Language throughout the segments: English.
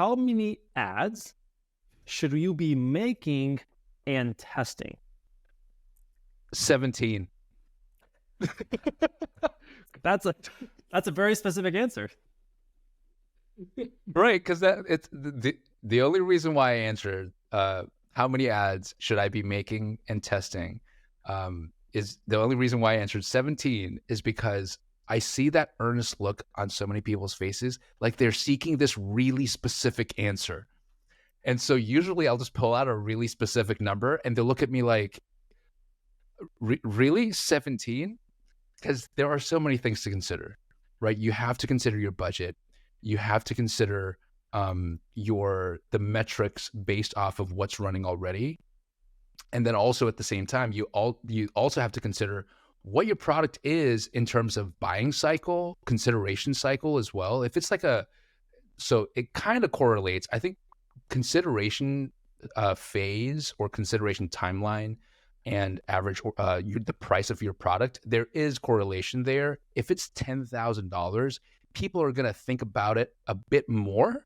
how many ads should you be making and testing? 17. That's a very specific answer. Right, because it's the only reason why I answered how many ads should I be making and testing is the only reason why I answered 17 is because I see that earnest look on so many people's faces, like they're seeking this really specific answer. And so usually I'll just pull out a really specific number and they'll look at me like, really 17? Because there are so many things to consider, right? You have to consider your budget. You have to consider the metrics based off of what's running already. And then also at the same time, you also have to consider what your product is in terms of buying cycle, consideration cycle as well. If it's like so it kind of correlates. I think consideration phase or consideration timeline and average the price of your product, there is correlation there. If it's $10,000, people are going to think about it a bit more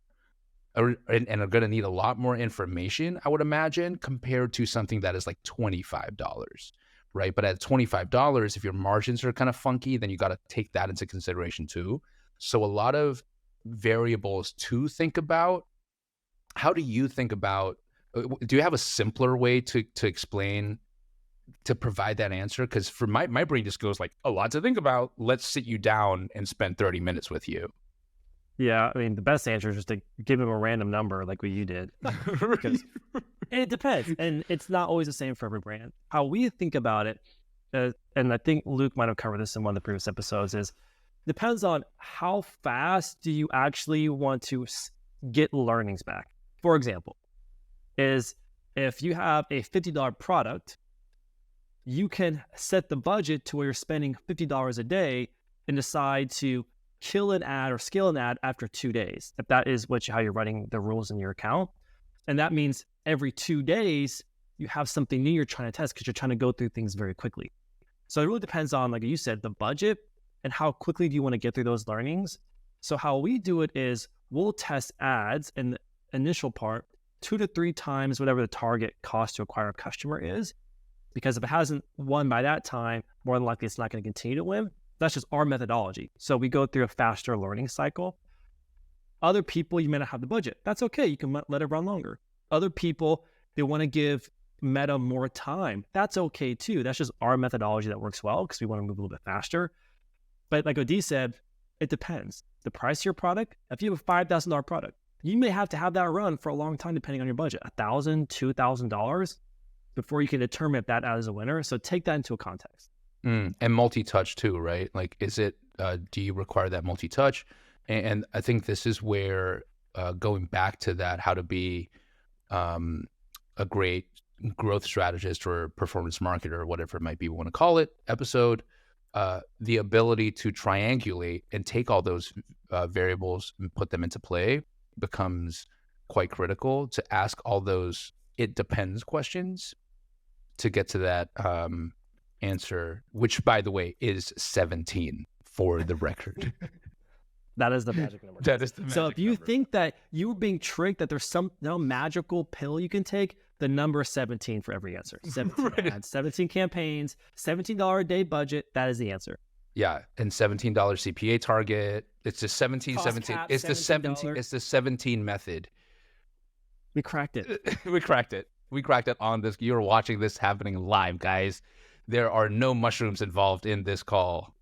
and are going to need a lot more information, I would imagine, compared to something that is like $25, right? But at $25, if your margins are kind of funky, then you got to take that into consideration too. So a lot of variables to think about. How do you think about, do you have a simpler way to explain, to provide that answer? Because for my brain just goes like, a lot to think about. Let's sit you down and spend 30 minutes with you. Yeah, I mean, the best answer is just to give him a random number like what you did. Because it depends. And it's not always the same for every brand. How we think about it, and I think Luke might have covered this in one of the previous episodes, is depends on how fast do you actually want to get learnings back. For example, is if you have a $50 product, you can set the budget to where you're spending $50 a day and decide to kill an ad or scale an ad after 2 days, if that is how you're running the rules in your account. And that means every 2 days, you have something new you're trying to test because you're trying to go through things very quickly. So it really depends on, like you said, the budget and how quickly do you want to get through those learnings. So how we do it is we'll test ads in the initial part 2 to 3 times whatever the target cost to acquire a customer is. Because if it hasn't won by that time, more than likely it's not going to continue to win. That's just our methodology. So we go through a faster learning cycle. Other people, you may not have the budget. That's okay. You can let it run longer. Other people, they want to give Meta more time. That's okay too. That's just our methodology that works well because we want to move a little bit faster. But like Odi said, it depends. The price of your product, if you have a $5,000 product, you may have to have that run for a long time depending on your budget, $1,000, $2,000 before you can determine if that ad is a winner. So take that into a context. And multi-touch too, right? Like, is it, do you require that multi-touch? And I think this is where going back to that, how to be a great growth strategist or performance marketer or whatever it might be we want to call it, episode, the ability to triangulate and take all those variables and put them into play becomes quite critical to ask all those it depends questions to get to that answer, which by the way is 17 for the record. That is the magic number. That is the magic So if you number. think that you were being tricked, that there's some magical pill you can take, the number is 17 for every answer. 17 Right. ads, 17 campaigns, $17 a day budget. That is the answer. Yeah, and $17 CPA target. It's the 17. Cost cap, It's the 17. $17. It's the 17 method. We cracked it. We cracked it. We cracked it on this. You're watching this happening live, guys. There are no mushrooms involved in this call.